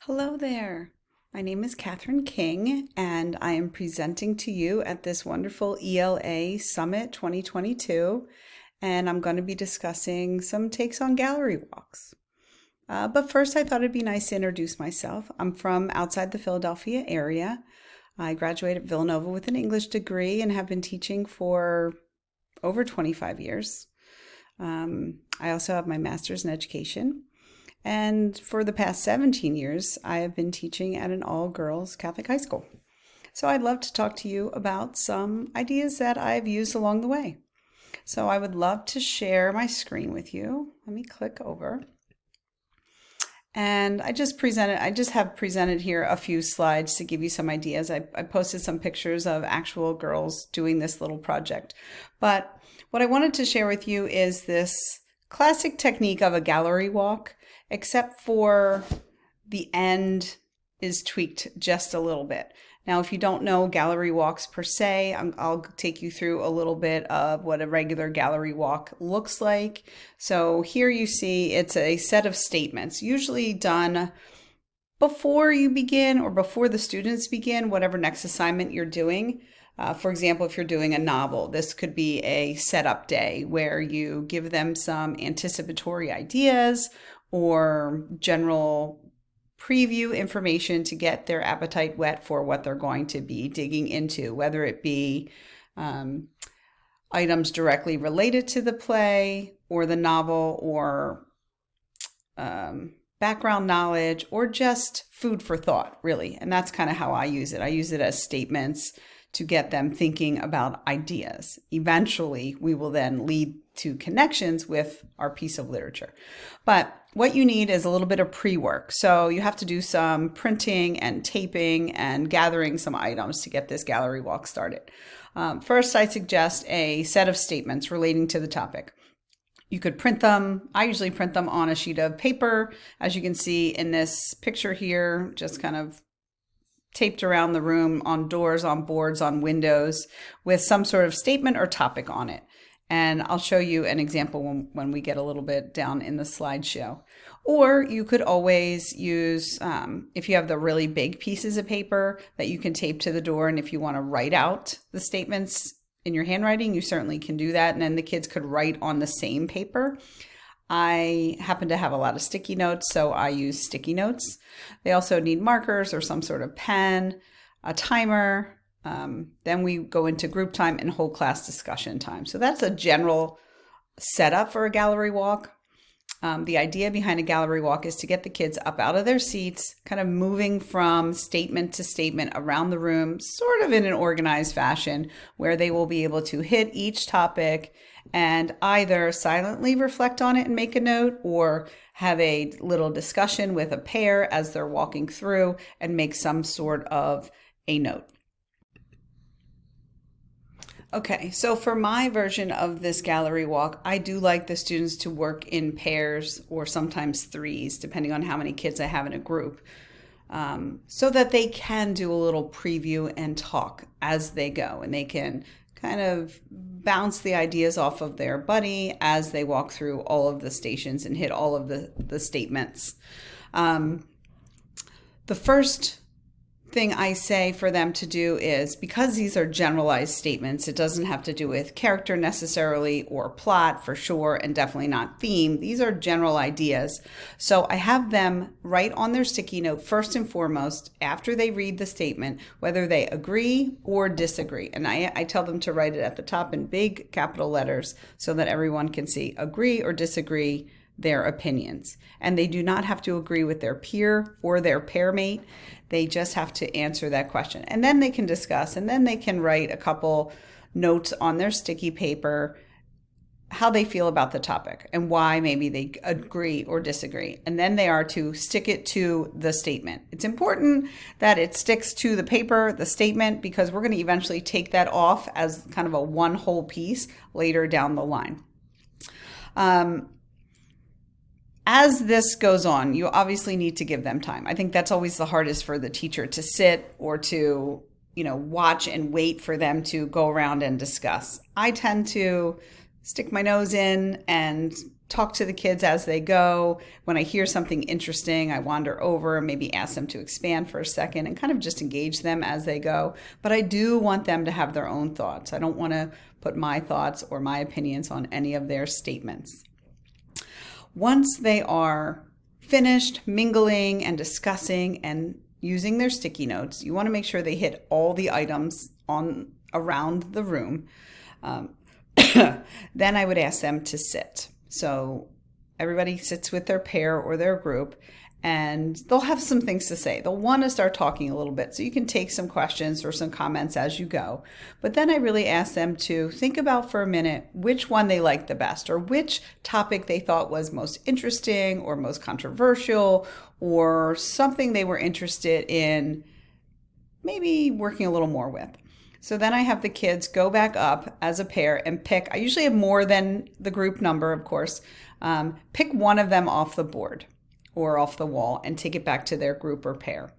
Hello there. My name is Catherine King, and I am presenting to you at this wonderful ELA Summit 2022. And I'm going to be discussing some takes on gallery walks. But first, I thought it'd be nice to introduce myself. I'm from outside the Philadelphia area. I graduated at Villanova with an English degree and have been teaching for over 25 years. I also have my master's in education. And for the past 17 years, I have been teaching at an all-girls Catholic high school. So I'd love to talk to you about some ideas that I've used along the way. So I would love to share my screen with you. Let me click over. And I just have presented here a few slides to give you some ideas. I posted some pictures of actual girls doing this little project. But what I wanted to share with you is this classic technique of a gallery walk, except for the end is tweaked just a little bit. Now, if you don't know gallery walks per se, I'll take you through a little bit of what a regular gallery walk looks like. So here you see it's a set of statements, usually done before you begin or before the students begin whatever next assignment you're doing. For example, if you're doing a novel, this could be a setup day where you give them some anticipatory ideas or general preview information to get their appetite whet for what they're going to be digging into, whether it be items directly related to the play or the novel, or background knowledge, or just food for thought, really. And that's kind of how I use it. I use it as statements to get them thinking about ideas. Eventually, we will then lead to connections with our piece of literature. But what you need is a little bit of pre-work. So you have to do some printing and taping and gathering some items to get this gallery walk started. First, I suggest a set of statements relating to the topic. You could print them. I usually print them on a sheet of paper, as you can see in this picture here, just kind of taped around the room, on doors, on boards, on windows, with some sort of statement or topic on it. And I'll show you an example when we get a little bit down in the slideshow. Or you could always use, if you have the really big pieces of paper that you can tape to the door, and if you want to write out the statements in your handwriting, you certainly can do that. And then the kids could write on the same paper. I happen to have a lot of sticky notes, so I use sticky notes. They also need markers or some sort of pen, a timer. Then we go into group time and whole class discussion time. So that's a general setup for a gallery walk. The idea behind a gallery walk is to get the kids up out of their seats, kind of moving from statement to statement around the room, sort of in an organized fashion, where they will be able to hit each topic and either silently reflect on it and make a note, or have a little discussion with a pair as they're walking through and make some sort of a note. Okay, so for my version of this gallery walk, I do like the students to work in pairs or sometimes threes, depending on how many kids I have in a group, so that they can do a little preview and talk as they go, and they can kind of bounce the ideas off of their buddy as they walk through all of the stations and hit all of the statements. The first thing I say for them to do is, because these are generalized statements, it doesn't have to do with character necessarily or plot for sure, and definitely not theme. These are general ideas. So I have them write on their sticky note first and foremost, after they read the statement, whether they agree or disagree. And I tell them to write it at the top in big capital letters so that everyone can see agree or disagree their opinions. And they do not have to agree with their peer or their pair mate. They just have to answer that question. And then they can discuss, and then they can write a couple notes on their sticky paper, how they feel about the topic and why maybe they agree or disagree. And then they are to stick it to the statement. It's important that it sticks to the paper, the statement, because we're going to eventually take that off as kind of a one whole piece later down the line. As this goes on, you obviously need to give them time. I think that's always the hardest for the teacher, to sit or to, watch and wait for them to go around and discuss. I tend to stick my nose in and talk to the kids as they go. When I hear something interesting, I wander over and maybe ask them to expand for a second and kind of just engage them as they go. But I do want them to have their own thoughts. I don't want to put my thoughts or my opinions on any of their statements. Once they are finished mingling and discussing and using their sticky notes, you want to make sure they hit all the items on around the room. Then I would ask them to sit. So everybody sits with their pair or their group, and they'll have some things to say. They'll want to start talking a little bit, so you can take some questions or some comments as you go. But then I really ask them to think about for a minute which one they liked the best, or which topic they thought was most interesting or most controversial, or something they were interested in maybe working a little more with. So then I have the kids go back up as a pair and pick. I usually have more than the group number, of course. Pick one of them off the board or off the wall and take it back to their group or pair.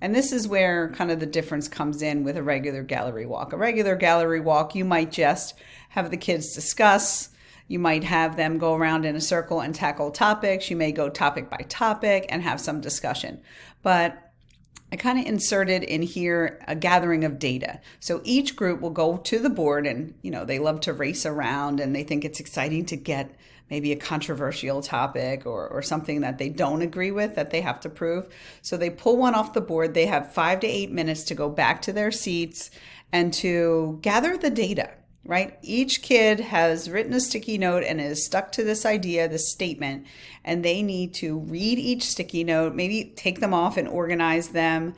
And this is where kind of the difference comes in with a regular gallery walk. A regular gallery walk, you might just have the kids discuss. You might have them go around in a circle and tackle topics. You may go topic by topic and have some discussion. But I kind of inserted in here a gathering of data. So each group will go to the board and, they love to race around and they think it's exciting to get maybe a controversial topic or something that they don't agree with that they have to prove. So they pull one off the board. They have 5 to 8 minutes to go back to their seats and to gather the data, right? Each kid has written a sticky note and is stuck to this idea, this statement, and they need to read each sticky note, maybe take them off and organize them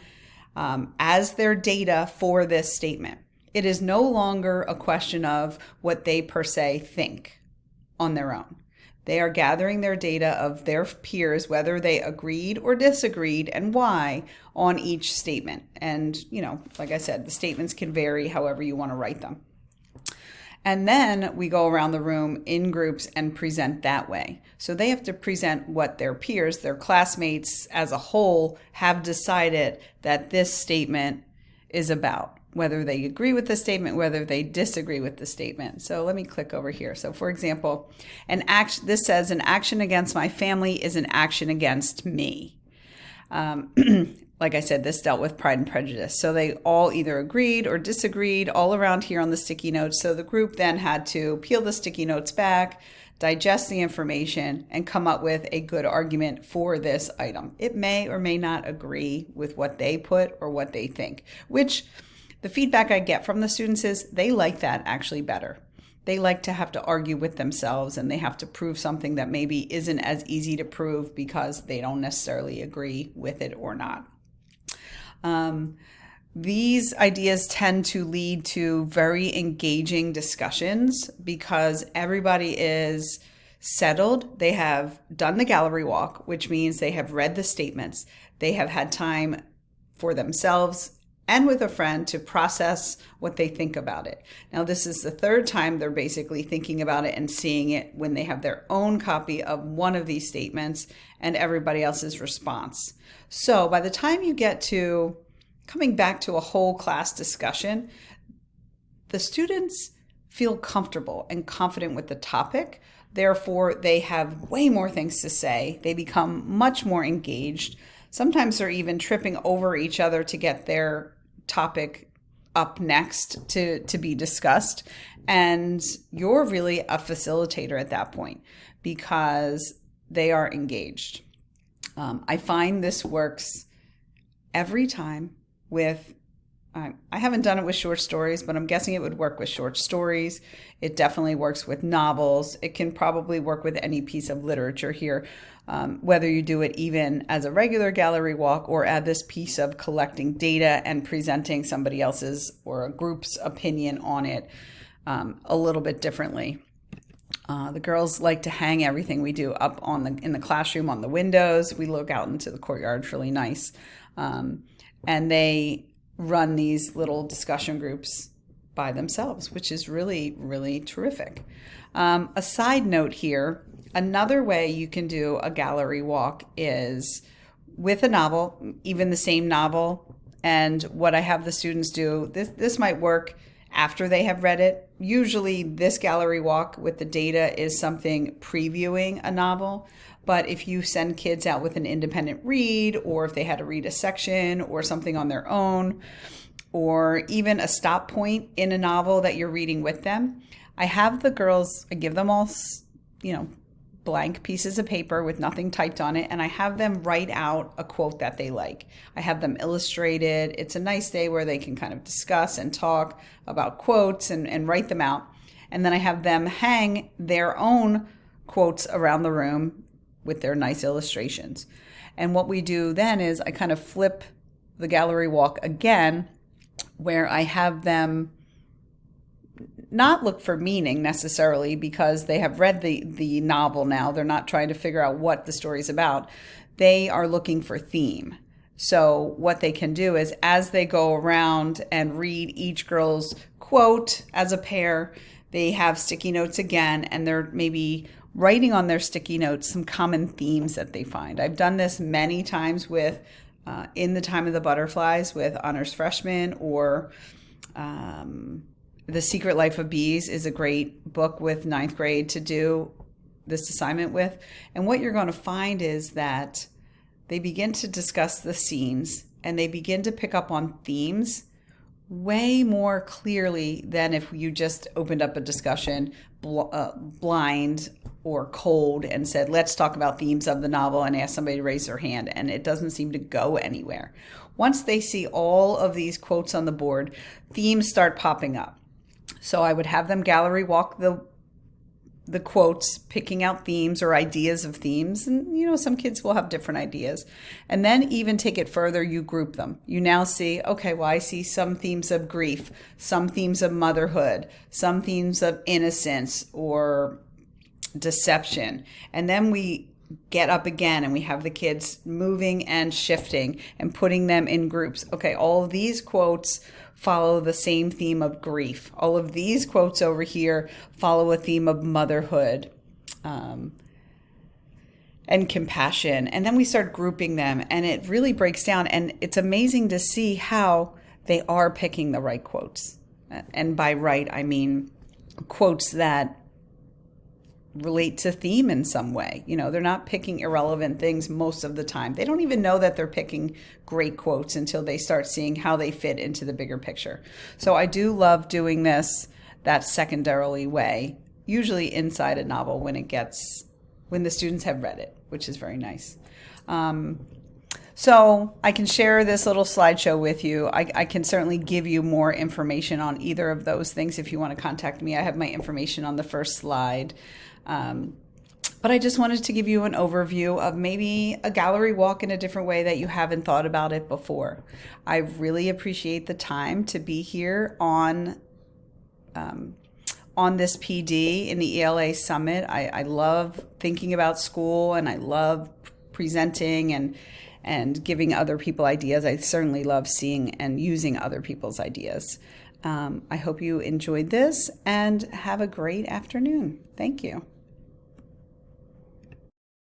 as their data for this statement. It is no longer a question of what they per se think on their own. They are gathering their data of their peers, whether they agreed or disagreed and why on each statement. And, like I said, the statements can vary however you want to write them. And then we go around the room in groups and present that way. So they have to present what their peers, their classmates as a whole, have decided that this statement is about, whether they agree with the statement, whether they disagree with the statement. So let me click over here. So for example, this says an action against my family is an action against me. Like I said, this dealt with Pride and Prejudice. So they all either agreed or disagreed all around here on the sticky notes. So the group then had to peel the sticky notes back, digest the information, and come up with a good argument for this item. It may or may not agree with what they put or what they think, which the feedback I get from the students is they like that actually better. They like to have to argue with themselves and they have to prove something that maybe isn't as easy to prove because they don't necessarily agree with it or not. These ideas tend to lead to very engaging discussions because everybody is settled. They have done the gallery walk, which means they have read the statements. They have had time for themselves and with a friend to process what they think about it. Now, this is the third time they're basically thinking about it and seeing it when they have their own copy of one of these statements and everybody else's response. So by the time you get to coming back to a whole class discussion, the students feel comfortable and confident with the topic. Therefore, they have way more things to say. They become much more engaged. Sometimes they're even tripping over each other to get their topic up next to be discussed. And you're really a facilitator at that point because they are engaged. I find this works every time with, I haven't done it with short stories, but I'm guessing it would work with short stories. It definitely works with novels. It can probably work with any piece of literature here, whether you do it even as a regular gallery walk or add this piece of collecting data and presenting somebody else's or a group's opinion on it a little bit differently. The girls like to hang everything we do up in the classroom on the windows. We look out into the courtyard. It's really nice. And they run these little discussion groups by themselves, which is really, really terrific. A side note here, another way you can do a gallery walk is with a novel, even the same novel. And what I have the students do, this might work after they have read it. Usually this gallery walk with the data is something previewing a novel. But if you send kids out with an independent read, or if they had to read a section or something on their own, or even a stop point in a novel that you're reading with them, I have the girls, I give them all, blank pieces of paper with nothing typed on it, and I have them write out a quote that they like. I have them illustrated. It's a nice day where they can kind of discuss and talk about quotes and write them out. And then I have them hang their own quotes around the room with their nice illustrations. And what we do then is I kind of flip the gallery walk again, where I have them not look for meaning necessarily, because they have read the novel now. They're not trying to figure out what the story's about. They are looking for theme. So what they can do is, as they go around and read each girl's quote as a pair, they have sticky notes again, and they're maybe writing on their sticky notes some common themes that they find. I've done this many times with In the Time of the Butterflies with honors freshmen, or The Secret Life of Bees is a great book with ninth grade to do this assignment with. And what you're going to find is that they begin to discuss the scenes, and they begin to pick up on themes way more clearly than if you just opened up a discussion blind or cold and said, let's talk about themes of the novel, and ask somebody to raise their hand, and it doesn't seem to go anywhere. Once they see all of these quotes on the board, themes start popping up. So I would have them gallery walk the quotes, picking out themes or ideas of themes. And, some kids will have different ideas. And then even take it further, you group them. You now see, okay, well, I see some themes of grief, some themes of motherhood, some themes of innocence or deception. And then we get up again and we have the kids moving and shifting and putting them in groups. Okay, all of these quotes follow the same theme of grief. All of these quotes over here follow a theme of motherhood and compassion. And then we start grouping them, and it really breaks down. And it's amazing to see how they are picking the right quotes. And by right, I mean quotes that relate to theme in some way. They're not picking irrelevant things most of the time. They don't even know that they're picking great quotes until they start seeing how they fit into the bigger picture. So I do love doing this that secondarily way, usually inside a novel when the students have read it, which is very nice. So I can share this little slideshow with you. I can certainly give you more information on either of those things if you want to contact me. I have my information on the first slide. But I just wanted to give you an overview of maybe a gallery walk in a different way that you haven't thought about it before. I really appreciate the time to be here on this PD in the ELA Summit. I love thinking about school, and I love presenting and giving other people ideas. I certainly love seeing and using other people's ideas. I hope you enjoyed this and have a great afternoon. Thank you.